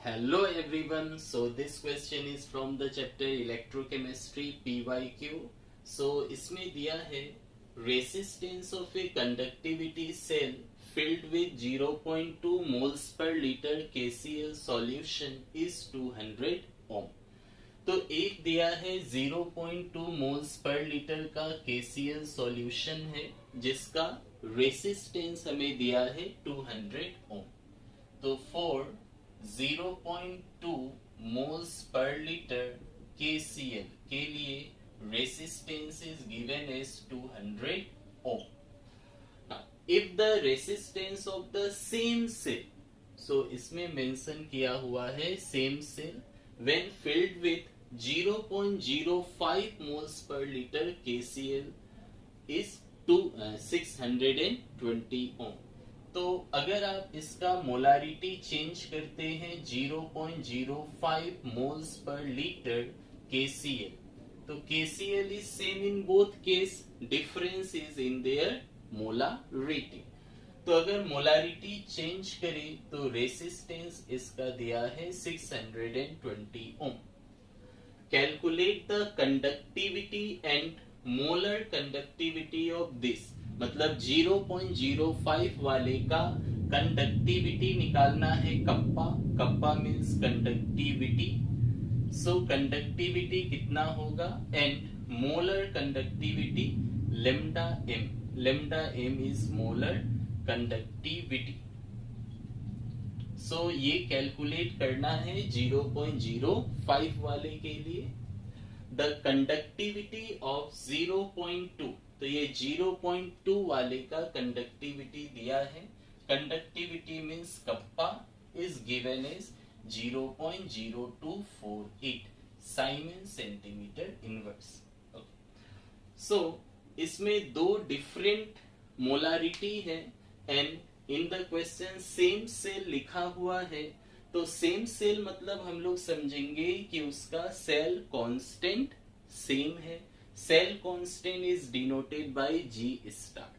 Hello everyone. So this question is from the chapter Electrochemistry PYQ. So इसमें दिया है resistance of a conductivity cell filled with 0.2 moles per liter KCl solution is 200 ohm. तो एक दिया है 0.2 moles per litre का KCl solution है जिसका रेसिस्टेंस हमें दिया है 200 ओम. तो for 0.2 moles per litre KCl के लिए resistance is given as 200 ohm. If the resistance of the same cell, so इसमें मेंशन किया हुआ है same cell when filled with 0.05 moles per liter KCl is 620 ohm. तो अगर आप इसका मोलारिटी चेंज करते हैं 0.05 मोल्स पर लीटर KCl, तो KCl is same in both case, difference is in their molarity. तो अगर मोलारिटी चेंज करें तो रेसिस्टेंस इसका दिया है 620 ohm. Calculate the conductivity and molar conductivity of this, मतलब 0.05 वाले का कंडक्टिविटी निकालना है. Kappa, kappa means conductivity. So conductivity कितना होगा and molar conductivity lambda M. Lambda M is molar conductivity. So ये कैलकुलेट करना है 0.05 वाले के लिए. द कंडक्टिविटी ऑफ 0.2, तो ये 0.2 वाले का कंडक्टिविटी दिया है. Conductivity means kappa is given as 0.0248 siemens centimetre inverse. So इसमें दो डिफरेंट मोलारिटी है and in the question same cell लिखा हुआ है. तो सेम सेल मतलब हम लोग समझेंगे कि उसका सेल कांस्टेंट सेम है. Cell constant is denoted by G star.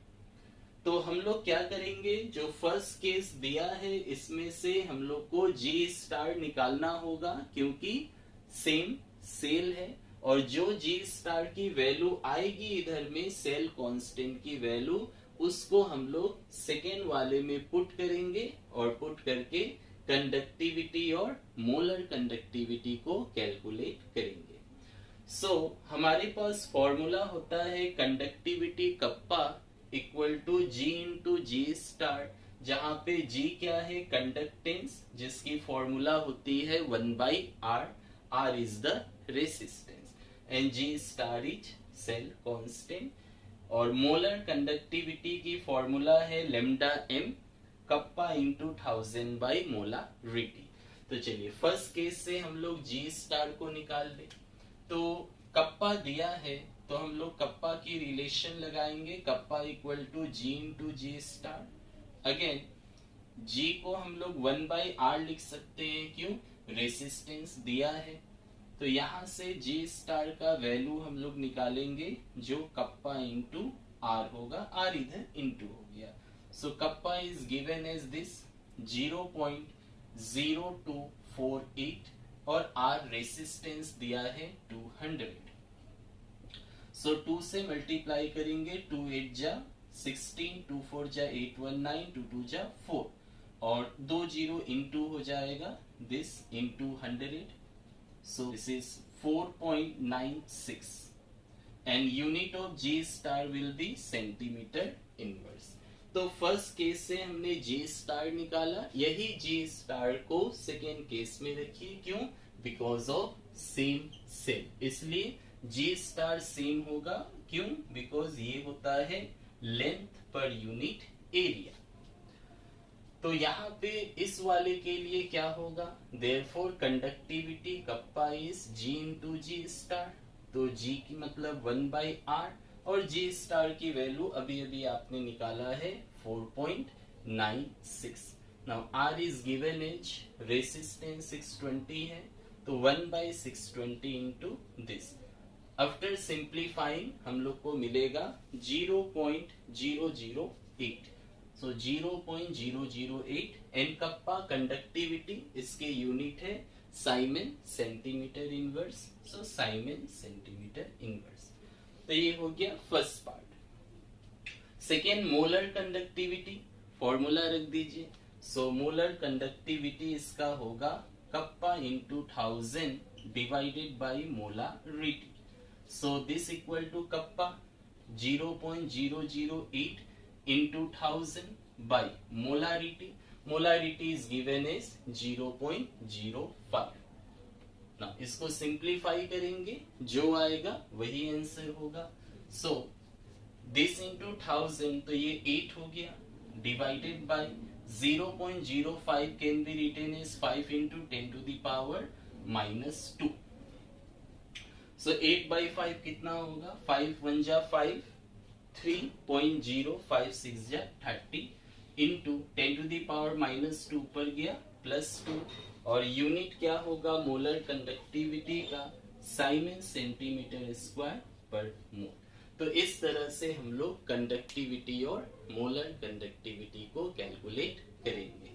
तो हम लोग क्या करेंगे, जो फर्स्ट केस दिया है इसमें से हम लोग को जी स्टार निकालना होगा क्योंकि सेम सेल है, और जो जी स्टार की वैल्यू आएगी इधर में सेल कांस्टेंट की वैल्यू, उसको हम लोग सेकेंड वाले में पुट करेंगे और पुट करके कंडक्टिविटी और मोलर कंडक्टिविटी को कैलकुलेट करेंगे. सो हमारे पास फॉर्मूला होता है conductivity kappa equal to G into G star, जहां पे जी क्या है कंडक्टेंस, जिसकी फॉर्मूला होती है 1/r. r is the resistance and G star is cell constant. और मोलर कंडक्टिविटी की फॉर्मूला है lambda M, kappa into 1000 by molarity. तो चलिए फर्स्ट केस से हम लोग जी स्टार को निकाल ले. तो कप्पा दिया है तो हम लोग कप्पा की रिलेशन लगाएंगे. Kappa equal to G into G star. Again G को हम लोग 1/r लिख सकते हैं, क्यों, रेसिस्टेंस दिया है. तो यहां से जी स्टार का वैल्यू हम लोग निकालेंगे जो कप्पा इंटू आर होगा. आर इधर इंटू हो गया. So kappa is given as this 0.0248 और आर रेसिस्टेंस दिया है 200. सो 2 से मल्टीप्लाई करेंगे. 2 8 जा 16, 2 4 जा 819, 2 2 जा 4 और 2 0 इंटू हो जाएगा this into 100. So this is 4.96 and unit of G star will be centimeter inverse. तो फर्स्ट केस से हमने G स्टार निकाला, यही G स्टार को सेकेंड केस में रखिए. क्यों, बिकॉज ऑफ सेम सेल, इसलिए G स्टार सेम होगा. क्यों, बिकॉज ये होता है लेंथ पर यूनिट एरिया. तो यहाँ पे इस वाले के लिए क्या होगा, therefore conductivity kappa is G into G star. तो जी की मतलब 1/r और जी स्टार की वैल्यू अभी अभी आपने निकाला है 4.96. Now R is given as resistance 620 है, तो 1/620 इंटू दिस. आफ्टर सिंप्लीफाइंग हम लोग को मिलेगा 0.008. सो 0.008 एंड कप्पा कंडक्टिविटी इसके यूनिट है siemens centimetre inverse. So siemens centimetre inverse. तो ये हो गया first part. Second molar conductivity, formula रख दीजिए। सो मोलर कंडक्टिविटी इसका होगा kappa into 1000 divided by molarity. So this equal to kappa 0.008 into 1000 by molarity. Molarity is given as 0.05. ना इसको सिंप्लीफाई करेंगे, जो आएगा वही आंसर होगा। सो दिस इंटू 1000 तो ये 8 हो गया divided by 0.05 can be written as 5 into 10 to the power -2. So 8 by 5 कितना होगा? 5 1 जा 5, 3.056 जा 30 इंटू 10 to the power -2 पर गया +2 और यूनिट क्या होगा मोलर कंडक्टिविटी का? साइमन सेंटीमीटर स्क्वायर पर मोल। तो इस तरह से हम लोग कंडक्टिविटी और मोलर कंडक्टिविटी को कैलकुलेट करेंगे।